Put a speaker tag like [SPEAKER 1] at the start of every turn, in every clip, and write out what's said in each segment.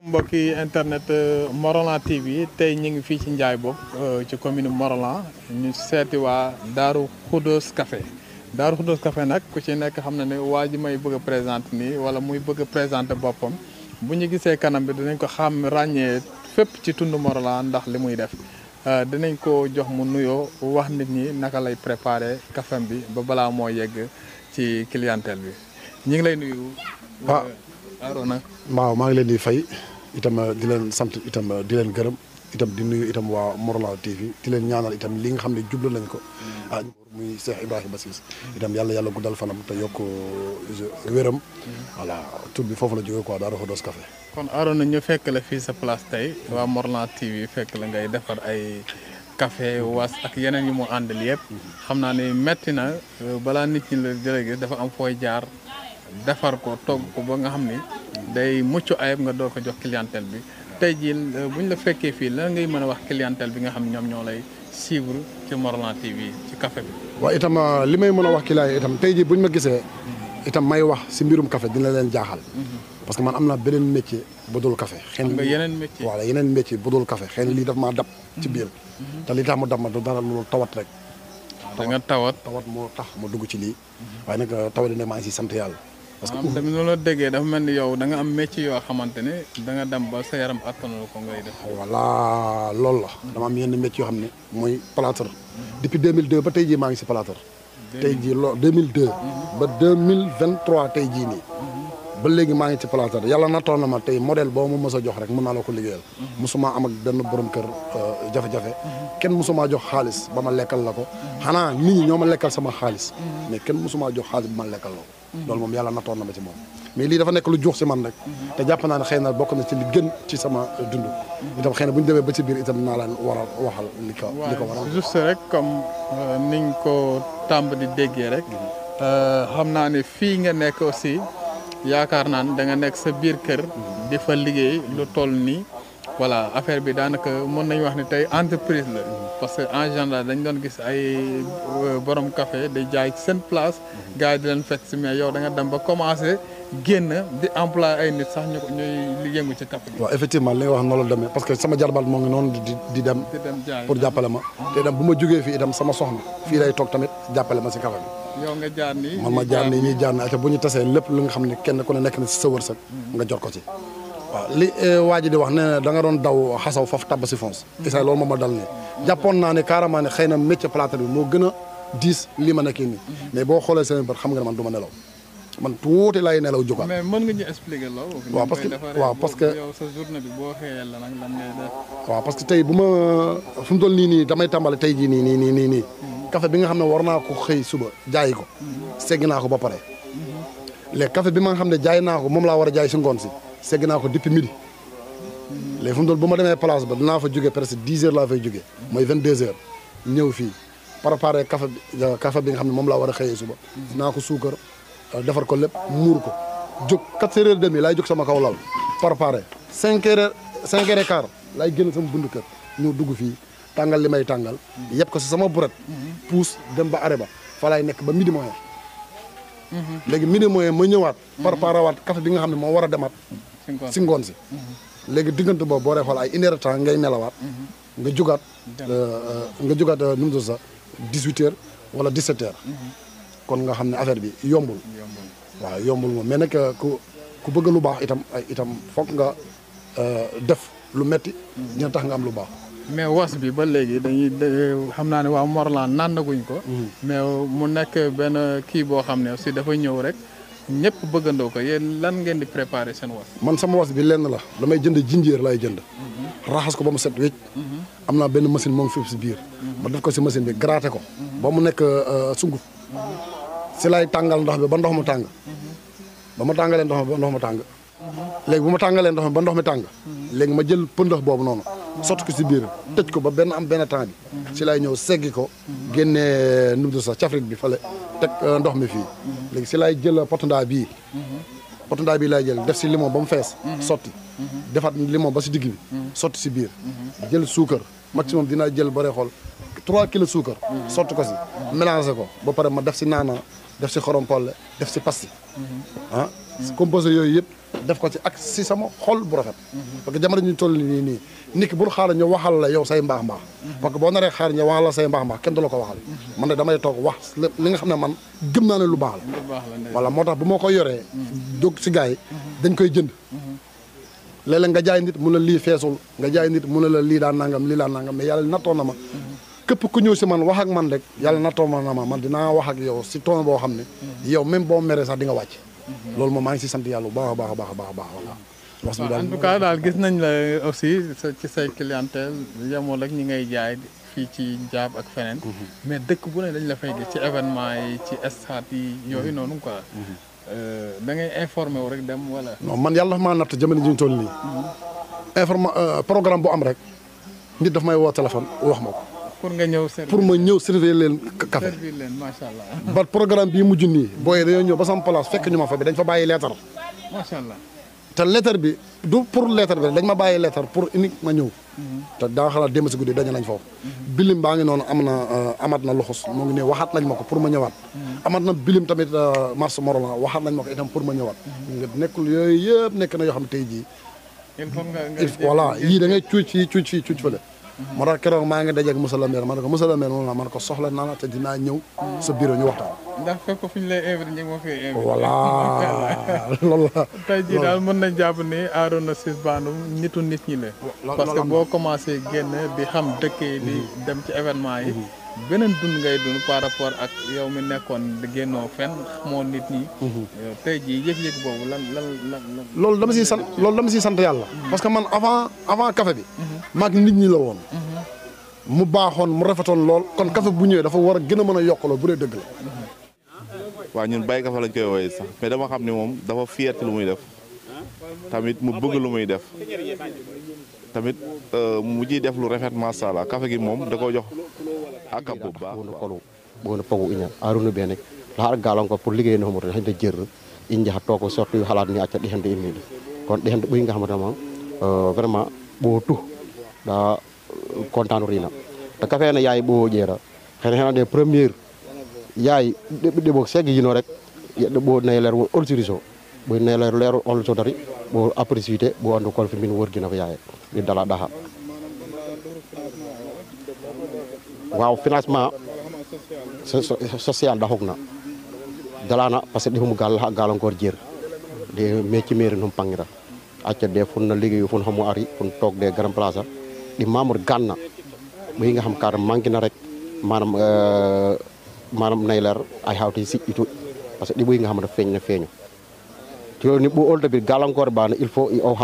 [SPEAKER 1] mbokki internet Morolan TV tey ñu ngi fii ci Ndiaye Bopp ci commune Morolan ñu seeti waa Darou Khoudoss Café Darou Khoudoss Café nag ku ci nekk xam na ne waa ji may bëgg a présenter nii wala muy bëgg a présenter boppam bu ñu gisee kanam bi dinañ ko xam ràññee fépp ci tund Morolan ndax li muy def dinañ ko jox mu nuyoo wax nit ñi naka lay préparer café bi ba balaa moo yegg ci clientèle bi ñu ngi lay nuyu.
[SPEAKER 2] waaw
[SPEAKER 1] Arona.
[SPEAKER 2] waaw maa ngi leen di fay itam di leen sant itam di leen gërëm itam di nuyu itam waa Morolan TV di leen ñaanal itam li nga xam ne jublu nañ ko muy Cheikh Ibrahima Ciss itam yàlla guddal fanam te yokk wéram voilà tur bi foofu la jógee quoi Darou Khoudoss Café.
[SPEAKER 1] kon Arona ñu fekk la fii sa place tey waa Morolan TV fekk la ngay defar ay café was ak yeneen yu mu àndal yëpp xam naa ne metti na balaa nit ñi la jëlee gis dafa am fooy jaar defar ko togg ko ba nga xam ni day mucc ayib nga doo ko jox clientèle bi tey jii bu ñu la fekkee fii la ngay mën a wax clientèle bi nga xam ne ñoom ñoo lay suivre ci Morolan TV ci café bi.
[SPEAKER 2] waaw itam li may mën a wax client yi itam tey jii bu ñu ma gisee itam may wax si mbirum café dina leen jaaxal. parce que man am naa beneen métier bu dul café.
[SPEAKER 1] xam nga yeneen métier
[SPEAKER 2] voilà yeneen métier bu dul café xëy na lii daf maa dab ci biir. te li tax mu dab ma du dara loolu tawat rek.
[SPEAKER 1] da nga tawat
[SPEAKER 2] moo tax ma dugg ci lii. waaye nag tawat dina maa ngi si sant yàlla. parce que
[SPEAKER 1] tamit loolu la déggee dafa mel ni yow da nga am métier yoo xamante ne da nga dem ba sa yaram attanul ko ngay def.
[SPEAKER 2] voilà loolu la. dama am yenn métier yoo xam ne mooy plâtre. depuis 2002 ba tey jii maa ngi si plâtre. tey jii 2002. ba 2023 tey jii nii. ba léegi maa ngi ci plâtre yàlla nattoon na ma tey modèle boo ma mës a jox rek mën naa la ko liggéeyal. musuma am ak benn borom kër jafe-jafe. kenn musuma jox xaalis ba ma lekkal la ko. xanaa nit ñi ñoo ma lekkal sama xaalis. mais kenn musuma jox xaalis ba ma lekkal la ko. loolu moom yàlla nattoon na ma ci moom. mais lii dafa nekk lu juux si man rek. te jàpp naa ne xëy na bokk na ci li gën ci sama dund. itam xëy na bu ñu demee ba ci biir itam naa leen war a waxal li ko waral.
[SPEAKER 1] juste rek comme niñ ko tàmb di déggee rek. xam naa ne fii nga nekk aussi. yaakaar naa ne da nga nekk sa biir kër di fa liggéey lu toll nii voilà affaire bi daanaka mën nañu wax ne tey entreprise la parce que en général dañ doon gis ay borom café di jaay ci seen place gars yi di leen fekk si mais yow da nga dem ba commencé génn di employé ay nit sax ñuy yëngu ci café bi.
[SPEAKER 2] waaw effectivement li nga wax noonu la demee parce que sama jarbaat moo ngi noonu di dem pour jàppale ma te itam bu ma jógee fii itam sama soxna fii lay toog tamit jàppale ma si café bi.
[SPEAKER 1] yow nga jaar nii
[SPEAKER 2] man ma jaar nii ñuy jaar nii bu ñu tasee lépp lu nga xam ne kenn ku ne nekk na si sa wërsëg nga jot ko ci. waaw li waa ji di wax ne da nga doon daw xasaw faf tabb si fonce isa loolu moom ma dal nii jàppoon naa ne carrément ne xëy na métier plâtre bi moo gën a diis lii ma nekkee nii mais boo xoolee seen bët xam nga ne man du ma nelaw man tuuti laay nelaw jógaat.
[SPEAKER 1] mais mën nga ñu expliquer loolu.
[SPEAKER 2] waaw parce que
[SPEAKER 1] yow sa journée bi boo xëyee la nag lan ngay def.
[SPEAKER 2] waaw parce que tey bu ma fu mu toll nii damay tàmbali tey jii nii café bi nga xam ne war naa ko xëy suba jaayi ko segg naa ko ba pare léegi café bi ma nga xam ne jaay naa ko moom laa war a jaay si ngoon si segg naa ko depuis midi léegi fu mu toll bu ma demee place ba dinaa fa jógee presque 10 heures laa fay jógee mooy 22 heures ñëw fii préparé café bi nga xam ne moom laa war a xëyee suba dinaa ko suukar defar ko lépp muur ko jóg 4 heures et demi laay jóg sama kaw lal préparé 5 heures et quart laay génn sama bund kër ñëw dugg fii tàngal li may tàngal yëpp ko si sama buret puus dem ba arrêt ba fa laay nekk ba midi moyen léegi midi moyen ma ñëwaat préparé waat café bi nga xam ne moo war a demaat si ngoon si léegi diggante boobu boo dee xool ay une heure de temps ngay nelawaat nga jugaat nu mu tudd sax 18 heures wala 17 heures kon nga xam ne affaire bi yombul waaw yombul moom mais nag ku bëgg lu baax itam foog nga def lu metti dina tax nga am lu baax.
[SPEAKER 1] mais was bi ba léegi dañuy xam naa ne waa Morolan nandaguñ ko. mais mu nekk benn kii boo xam ne aussi dafa ñëw rek ñëpp bëggandoo ko yéen lan ngeen di préparer seen was.
[SPEAKER 2] man sama was bi lenn la damay jënd jinjeer lay jënd. raxas ko ba mu set wécc. am naa benn machine moom fi si biir. ma def ko si machine bi gratter ko. ba mu nekk sunguf si lay tàngal ndox bi ba ndox mu tàng. ba ma tàngalee ndox mi ba ndox mu tàng. léegi bu ma tàngalee ndox mi ba ndox mi tàng. léegi ma jël pëndox boobu noonu. sotti ko si biir tëj ko ba am benn temps bi si lay ñëw seggi ko génnee nu mu tudd sax cafrit bi fale teg ndox mi fii léegi si lay jël potondaa bii lay jël def si limon ba mu fees sotti defaat limon ba si digg bi sotti si biir jël suukar maximum dinaa jël bare xool 3 kilos suukar sotti ko si mélangé ko ba pare ma def si naana def si xorom polle def si pasti composé yooyu yëpp def ko ci ak si sama xol bu rafet parce que jamono ñu toll nii nit ki bul xaar ñu waxal la yow say mbaax parce que boo naree xaar ñu waxal la say mbaax kenn du la ko waxal man nag damay toog wax li nga xam ne man gëm naa ne lu baax la voilà moo tax bu ma ko yoree jóg si gars yi dañ koy jënd léeg-léeg nga jaay nit mu ne lii feesul nga jaay nit mu ne la lii daan nangam mais yàlla nattoon na ma képp ku ñëw si man wax ak man rek yàlla nattoon na ma man dinaa wax ak yow si toon boo xam ne yow même boo meree sax di nga wàcc loolu moom maa ngi si sant yàlla bu baax a baax a baax a baax voilà
[SPEAKER 1] en tout cas daal gis nañ la aussi ci say clientèle yemoo rek ñi ngay jaay fii ci Njaab ak feneen mais dëkk bu ne dañ la fay gis ci événement yi ci stade yi yooyu noonu quoi da ngay informé wu rek dem wala
[SPEAKER 2] non man yàlla dafa maa natt jamono ji ñu toll nii programme bu am rek nit daf may woo téléphone wax ma ko
[SPEAKER 1] pour nga ñëw
[SPEAKER 2] pour ma ñëw servir leen café
[SPEAKER 1] servir leen macha allah
[SPEAKER 2] ba programme bii mujj nii booy dañoo ñëw ba sama place fekk ñu ma fa bi dañ fa bàyyi lettre
[SPEAKER 1] macha allah
[SPEAKER 2] te lettre bi du pour lettre bi dañ ma bàyyi lettre pour unique ma ñëw te daa xalaat démb si guddi dañu nañ foofu bilim baa ngi noonu amat na loxos moo ngi ne waxaat nañ ma ko pour ma ñëwaat amat na bilim tamit marché Morolan waxaat nañ ma ko itam pour ma ñëwaat nga nekkul yooyu yëpp nekk na yoo xam ne tey jii voilà yii da ngay cuuc fii cuuc fële moo tax keroog maa ngi dajeeg monsieur le maire ma ne ko monsieur le maire moom la ma ne ko soxla naa la te dinaa ñëw sa bureau ñu waxtaan
[SPEAKER 1] ndax fekk fu ñu lay invité ñu ngi ma fi invité
[SPEAKER 2] voilà loolu la
[SPEAKER 1] tey jii daal mën nañ jàpp ni Arouna Ciss Bandoum nitu nit ñi la parce que boo commencé génn di xam dëkk yi di dem ci événement yi beneen dund ngay dund par rapport ak yow mi nekkoon di génnoo fenn xamoo nit ñi tey jii yëg-yëg boobu lan
[SPEAKER 2] loolu dama siy sant yàlla parce que man avant café bi maag nit ñi la woon mu baaxoon mu rafetoon lool kon café bu ñëwee dafa war a gën a mën a yokkaloo bu dee dëgg la
[SPEAKER 3] waaw ñun Baye Café lañ koy woowee sax mais dama xam ne moom dafa fierté lu muy def tamit mu bëgg lu muy def tamit mu ciy def lu rafet macha allah café gi moom da ko jox akam bu baax
[SPEAKER 4] bono pagu inya Arouna be nek la har galon ko pour liggéey no mo tan hande jeur inja ha toko sorti halat ni acca di hande immi kon di hande buy nga xamantama vraiment bo tu da kontaan rina te café na yaay bo jeera xena de première yaay de bok segg yino rek bo nay leer won autorisation bo nay leer on so dari bo apprécié bo andu ko fi min wor gina fa yaay di dala daha waaw financement social daxuk na dalana parce que difum galankor jeer de métier mairie num pangira acca de fun na liggéeyu fun xamu ari fun toog de grand place di membre ganna muy nga xam kar manki na rek manam nay leer ay hawti si itu parce que di buy nga xam na feeñu ci ni bu olta bi galankor bana il faut i o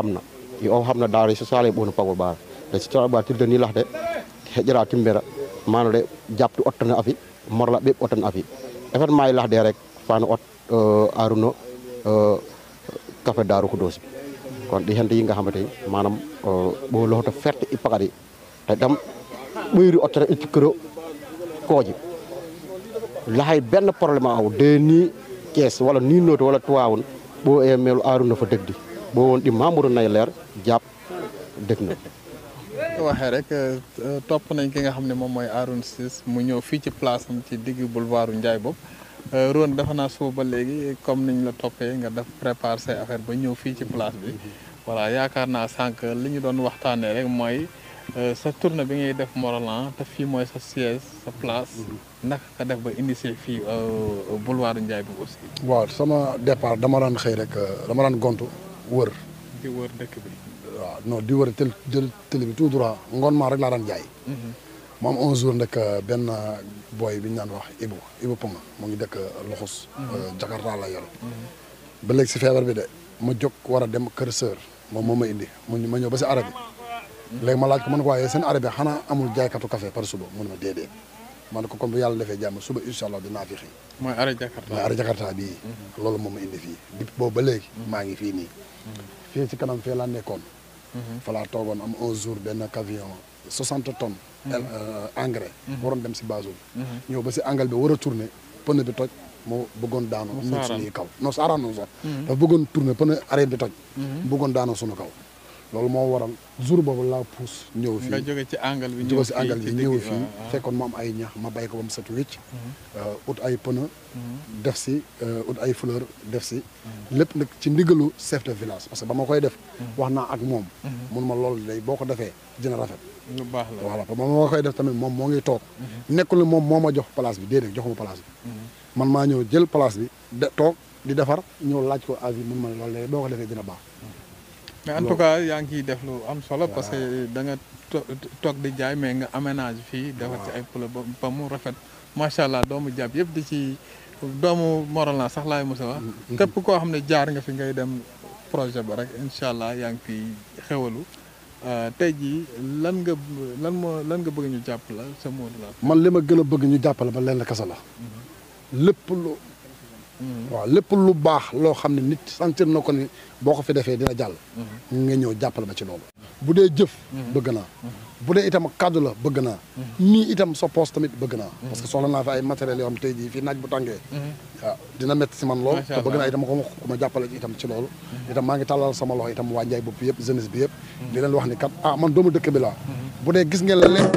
[SPEAKER 4] xamna daara social bo no pagol ba de ci toba tilde ni laxde hejara timbera mano de japtu ottana afi morla be otan afi événement yi lax de rek fana ot Arouna café Darou Khoudoss kon di hande yi nga xamante manam bo loxto ferte i pagadi te dam ɓeyri ottana i cikkiro kooji lahay benn problème aw de ni kees wala ni noto wala tuwawun bo e melu Arouna fa degdi bo won ɗi mamoudou nay leer jàpp dëg na
[SPEAKER 1] waxee rek topp nañ ki nga xam ne moom mooy Arouna Ciss mu ñëw fii ci place am ci digg boulevard Ndiaye boobu Ron dafa naa suba ba léegi comme niñ la toppee nga def préparer say affaire ba ñëw fii ci place bi voilà yaakaar naa sànq li ñu doon waxtaanee rek mooy sa tournée bi ngay def Morolan te fii mooy sa siège sa place naka nga def ba initier fii boulevard Ndiaye boobu aussi.
[SPEAKER 2] waaw sama départ dama daan xëy rek dama daan gontu wër.
[SPEAKER 1] di wër dëkk bi.
[SPEAKER 2] waaw non di wër jël télé bi tout droit ngoon maa rek laa daan jaay. mu am un jour nag benn boy bi ñu naan wax Ibou Ponga mu ngi dëkk Loxus. Jakarta la yor. ba léegi si feebar bi de ma jóg war a dem kër sër moom moo ma indi ma ñëw ba si arrêt bi. léegi ma laaj ko man ko waaye seen arrêt bi xanaa amul jaaykatu café par suba mu ne ma déedéet ma ne ko comme bu yàlla defee jàmm suba incha allah dinaa fi xëy.
[SPEAKER 1] mooy arrêt Jakarta
[SPEAKER 2] mooy arrêt Jakarta bii. loolu moom ma indi fii depuis boobu ba léegi. maa ngi fii nii. fii ci kanam fii laa nekkoon. fa laa toogoon am un jour benn camion 60 tonnes. engrais. waroon dem si Bazoul. ñëw ba si engrais bi war a tourner pneu bi toj moo bëggoon daanu. ñun suñuy kaw non saaraan noonu sax. dafa bëggoon tourner pneu arrêt bi toj. bëggoon daanu suñu kaw. loolu moo waral jour boobu laa puus ñëw fii
[SPEAKER 1] nga jóge ci angle bi
[SPEAKER 2] jóge si angle bi ñëw fii fekkoon mu am ay ñax ma bay ko ba mu set wécc ut ay pneu def si ut ay fleur def si lépp nag ci ndigalu chef de village parce que ba ma koy def wax naa ak moom mun ma loolu day boo ko defee dina rafet
[SPEAKER 1] lu baax la
[SPEAKER 2] voilà ba ma koy def tamit moom moo ngi toog nekkul ne moom moo ma jox place bi déedéet joxuma place bi man maa ñëw jël place bi de toog di defar ñëw laaj ko avis mun ma loolu day boo ko defee dina baax
[SPEAKER 1] mais en tout cas yaa ngi ciy def lu am solo parce que da nga toog di jaay mais nga aménage fii defar ci ay pula ba mu rafet macha allah doomu jàpp yëpp di ci doomu Morolan sax laay mos a wax képp koo xam ne jaar nga fi ngay dem projet ba rek incha allah yaa ngi fi xewalu tey jii lan nga bëgg ñu jàpp la sa mot la
[SPEAKER 2] man li ma gën a bëgg ñu jàppale ba leen la kasa la lépp lu waaw lépp lu baax loo xam ne nit sentir na ko ni boo ko fi defee dina jàll nga ñëw jàppale ma ci loolu bu dee jëf bëgg naa bu dee itam kàddu la bëgg naa nii itam sa poos tamit bëgg naa parce que soxla naa fi ay matériels yoo xam tey jii fii naaj bu tàngee waaw dina métti si man lool te bëgg naa itam ko ma jàppale itam ci loolu itam maa ngi tàllal sama loxo itam waa Njaay bopp yëpp jeunesse bi yëpp di leen wax ni kat man doomu dëkk bi laa bu dee gis ngeen la leen